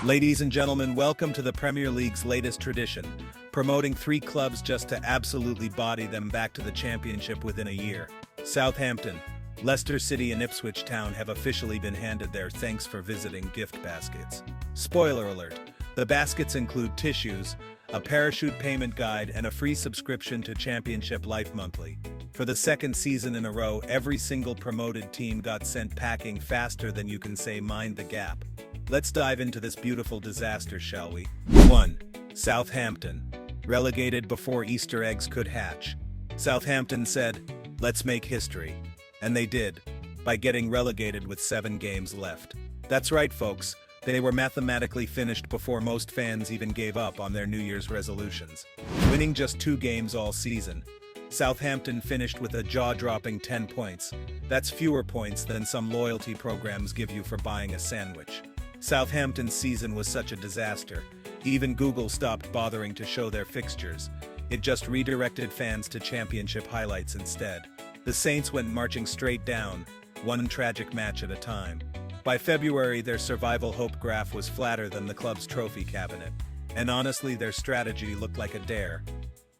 Ladies and gentlemen, welcome to the Premier League's latest tradition, promoting three clubs just to absolutely body them back to the championship within a year. Southampton, Leicester City and Ipswich Town have officially been handed their thanks for visiting gift baskets. Spoiler alert, the baskets include tissues, a parachute payment guide and a free subscription to Championship Life Monthly. For the second season in a row, every single promoted team got sent packing faster than you can say mind the gap. Let's dive into this beautiful disaster, shall we? 1. Southampton. Relegated before Easter eggs could hatch. Southampton said, "Let's make history." And they did, by getting relegated with 7 games left. That's right, folks. They were mathematically finished before most fans even gave up on their New Year's resolutions. Winning just 2 games all season, Southampton finished with a jaw-dropping 10 points. That's fewer points than some loyalty programs give you for buying a sandwich. Southampton's season was such a disaster, even Google stopped bothering to show their fixtures. It just redirected fans to championship highlights instead. The Saints went marching straight down, one tragic match at a time. By February, their survival hope graph was flatter than the club's trophy cabinet. And honestly, their strategy looked like a dare.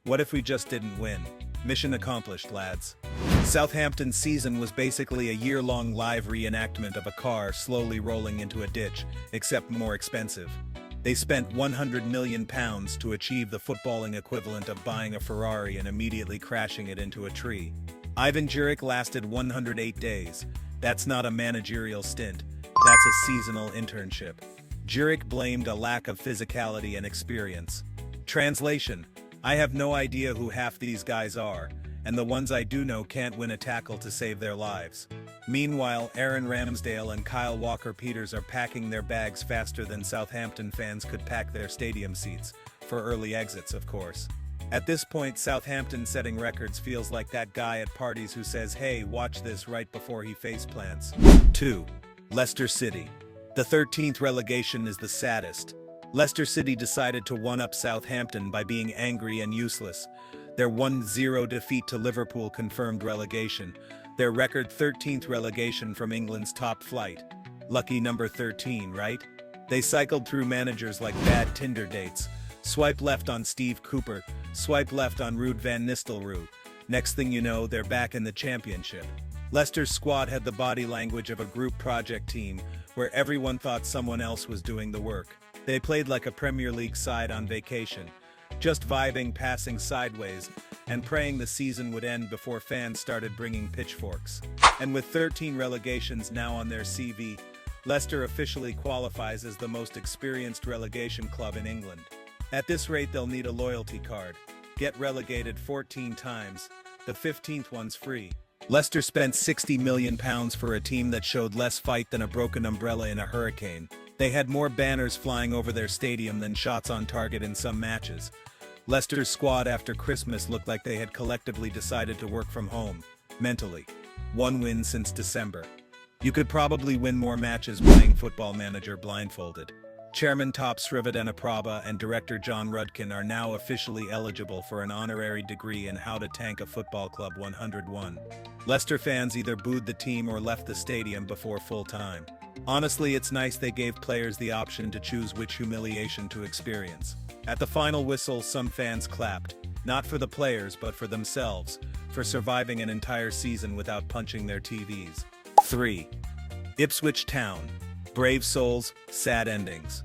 What if we just didn't win? Mission accomplished, lads. Southampton's season was basically a year-long live reenactment of a car slowly rolling into a ditch, except more expensive. They spent £100 million to achieve the footballing equivalent of buying a Ferrari and immediately crashing it into a tree. Ivan Juric lasted 108 days. That's not a managerial stint, that's a seasonal internship. Juric blamed a lack of physicality and experience. Translation: I have no idea who half these guys are, and the ones I do know can't win a tackle to save their lives. Meanwhile, Aaron Ramsdale and Kyle Walker-Peters are packing their bags faster than Southampton fans could pack their stadium seats, for early exits, of course. At this point, Southampton setting records feels like that guy at parties who says, "Hey, watch this," right before he faceplants. 2. Leicester City. The 13th relegation is the saddest. Leicester City decided to one-up Southampton by being angry and useless. Their 1-0 defeat to Liverpool confirmed relegation, their record 13th relegation from England's top flight. Lucky number 13, right? They cycled through managers like bad Tinder dates. Swipe left on Steve Cooper, swipe left on Ruud van Nistelrooy. Next thing you know, they're back in the championship. Leicester's squad had the body language of a group project team, where everyone thought someone else was doing the work. They played like a Premier League side on vacation, just vibing, passing sideways, and praying the season would end before fans started bringing pitchforks. And with 13 relegations now on their CV, Leicester officially qualifies as the most experienced relegation club in England. At this rate, they'll need a loyalty card. Get relegated 14 times, the 15th one's free. Leicester spent £60 million for a team that showed less fight than a broken umbrella in a hurricane. They had more banners flying over their stadium than shots on target in some matches. Leicester's squad after Christmas looked like they had collectively decided to work from home, mentally. 1 win since December. You could probably win more matches playing Football Manager blindfolded. Chairman Top Srivaddhanaprabha and Director John Rudkin are now officially eligible for an honorary degree in How to Tank a Football Club 101. Leicester fans either booed the team or left the stadium before full time. Honestly, it's nice they gave players the option to choose which humiliation to experience. At the final whistle, some fans clapped, not for the players but for themselves, for surviving an entire season without punching their TVs. 3. Ipswich Town. Brave souls, sad endings.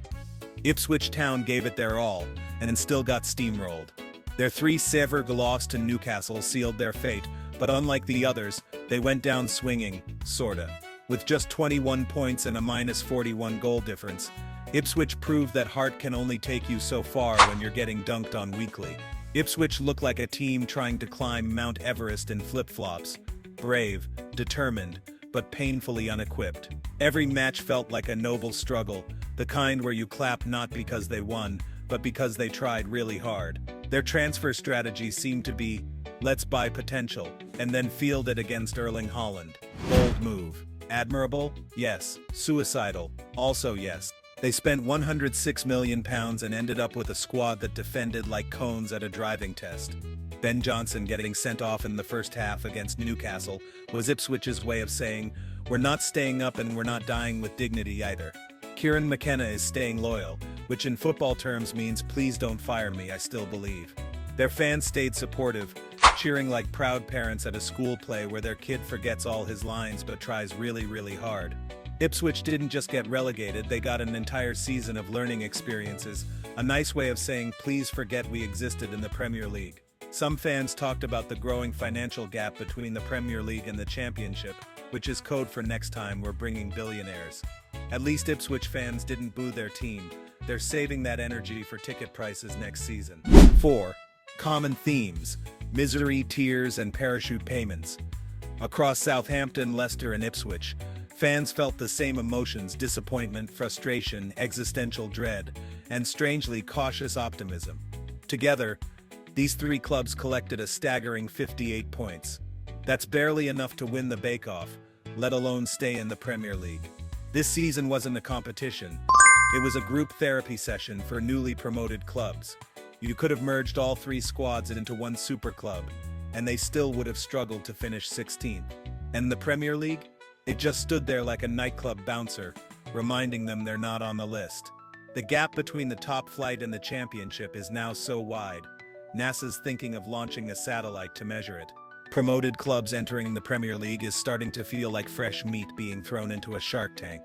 Ipswich Town gave it their all, and still got steamrolled. Their 3-0 loss to Newcastle sealed their fate, but unlike the others, they went down swinging, sorta. With just 21 points and a -41 goal difference, Ipswich proved that heart can only take you so far when you're getting dunked on weekly. Ipswich looked like a team trying to climb Mount Everest in flip-flops. Brave, determined, but painfully unequipped. Every match felt like a noble struggle, the kind where you clap not because they won, but because they tried really hard. Their transfer strategy seemed to be, let's buy potential, and then field it against Erling Haaland. Bold move. Admirable? Yes. Suicidal? Also yes. They spent £106 million and ended up with a squad that defended like cones at a driving test. Ben Johnson getting sent off in the first half against Newcastle was Ipswich's way of saying, "We're not staying up and we're not dying with dignity either." Kieran McKenna is staying loyal, which in football terms means please don't fire me, I still believe. Their fans stayed supportive, cheering like proud parents at a school play where their kid forgets all his lines but tries really, really hard. Ipswich didn't just get relegated, they got an entire season of learning experiences, a nice way of saying please forget we existed in the Premier League. Some fans talked about the growing financial gap between the Premier League and the Championship, which is code for next time we're bringing billionaires. At least Ipswich fans didn't boo their team, they're saving that energy for ticket prices next season. 4. Common themes: misery, tears, and parachute payments. Across Southampton, Leicester, and Ipswich, fans felt the same emotions: disappointment, frustration, existential dread, and strangely cautious optimism. Together, these three clubs collected a staggering 58 points. That's barely enough to win the bake-off, let alone stay in the Premier League. This season wasn't a competition. It was a group therapy session for newly promoted clubs. You could have merged all three squads into one super club, and they still would have struggled to finish 16th. And the Premier League? It just stood there like a nightclub bouncer, reminding them they're not on the list. The gap between the top flight and the Championship is now so wide, NASA's thinking of launching a satellite to measure it. Promoted clubs entering the Premier League is starting to feel like fresh meat being thrown into a shark tank.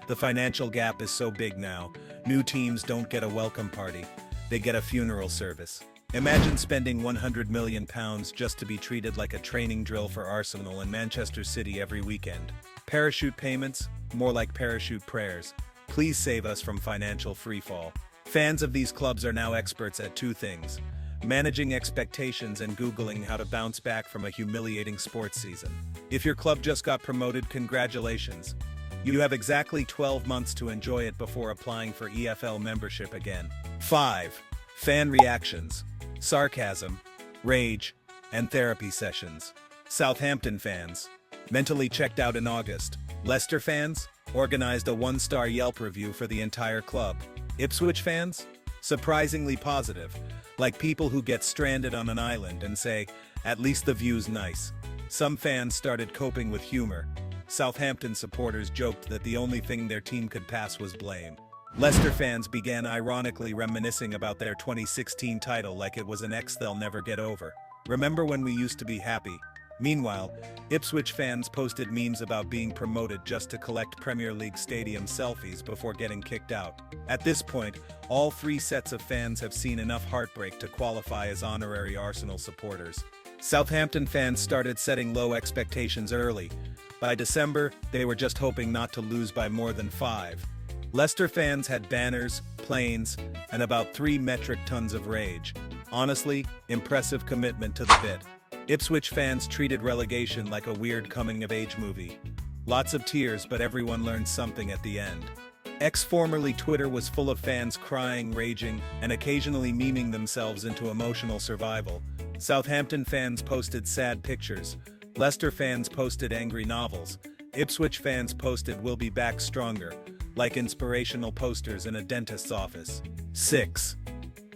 The financial gap is so big now, new teams don't get a welcome party, they get a funeral service. Imagine spending £100 million just to be treated like a training drill for Arsenal and Manchester City every weekend. Parachute payments? More like parachute prayers. Please save us from financial freefall. Fans of these clubs are now experts at two things: managing expectations and Googling how to bounce back from a humiliating sports season. If your club just got promoted, congratulations. You have exactly 12 months to enjoy it before applying for EFL membership again. 5. Fan reactions: sarcasm, rage, and therapy sessions. Southampton fans, mentally checked out in August. Leicester fans, organized a 1-star Yelp review for the entire club. Ipswich fans, surprisingly positive, like people who get stranded on an island and say, at least the view's nice. Some fans started coping with humor. Southampton supporters joked that the only thing their team could pass was blame. Leicester fans began ironically reminiscing about their 2016 title like it was an ex they'll never get over. Remember when we used to be happy? Meanwhile, Ipswich fans posted memes about being promoted just to collect Premier League stadium selfies before getting kicked out. At this point, all three sets of fans have seen enough heartbreak to qualify as honorary Arsenal supporters. Southampton fans started setting low expectations early. By December, they were just hoping not to lose by more than 5. Leicester fans had banners, planes, and about 3 metric tons of rage. Honestly, impressive commitment to the bit. Ipswich fans treated relegation like a weird coming-of-age movie. Lots of tears, but everyone learned something at the end. Formerly Twitter was full of fans crying, raging, and occasionally memeing themselves into emotional survival. Southampton fans posted sad pictures. Leicester fans posted angry novels. Ipswich fans posted "We'll be back stronger," like inspirational posters in a dentist's office. 6.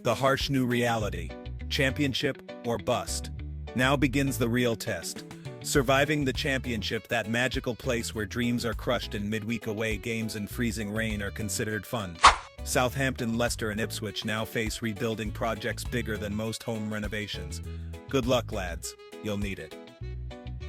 The harsh new reality: Championship or bust. Now begins the real test. Surviving the Championship, that magical place where dreams are crushed in midweek away games and freezing rain, are considered fun. Southampton, Leicester, and Ipswich now face rebuilding projects bigger than most home renovations. Good luck, lads. You'll need it.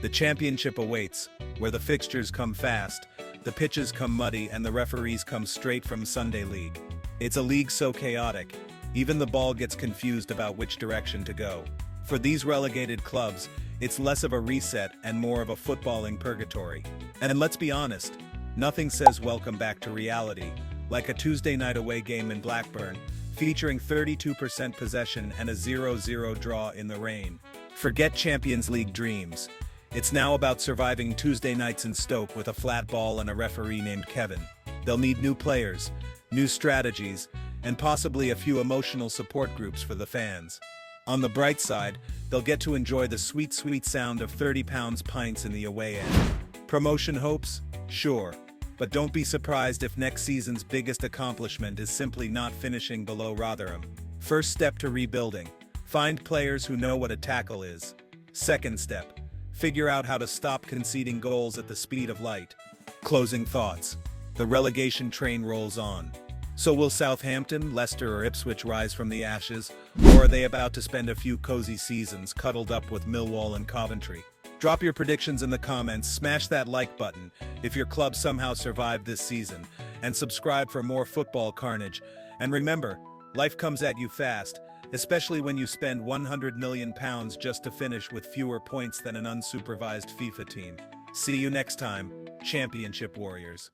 The Championship awaits, where the fixtures come fast, the pitches come muddy, and the referees come straight from Sunday League. It's a league so chaotic, even the ball gets confused about which direction to go. For these relegated clubs, it's less of a reset and more of a footballing purgatory. And let's be honest, nothing says welcome back to reality like a Tuesday night away game in Blackburn, featuring 32% possession and a 0-0 draw in the rain. Forget Champions League dreams. It's now about surviving Tuesday nights in Stoke with a flat ball and a referee named Kevin. They'll need new players, new strategies, and possibly a few emotional support groups for the fans. On the bright side, they'll get to enjoy the sweet, sweet sound of £30 pints in the away end. Promotion hopes? Sure. But don't be surprised if next season's biggest accomplishment is simply not finishing below Rotherham. First step to rebuilding: find players who know what a tackle is. Second step: figure out how to stop conceding goals at the speed of light. Closing thoughts: The relegation train rolls on. So will Southampton, Leicester or Ipswich rise from the ashes, or are they about to spend a few cozy seasons cuddled up with Millwall and Coventry? Drop your predictions in the comments, smash that like button if your club somehow survived this season, and subscribe for more football carnage. And remember, life comes at you fast, especially when you spend £100 million just to finish with fewer points than an unsupervised FIFA team. See you next time, Championship Warriors.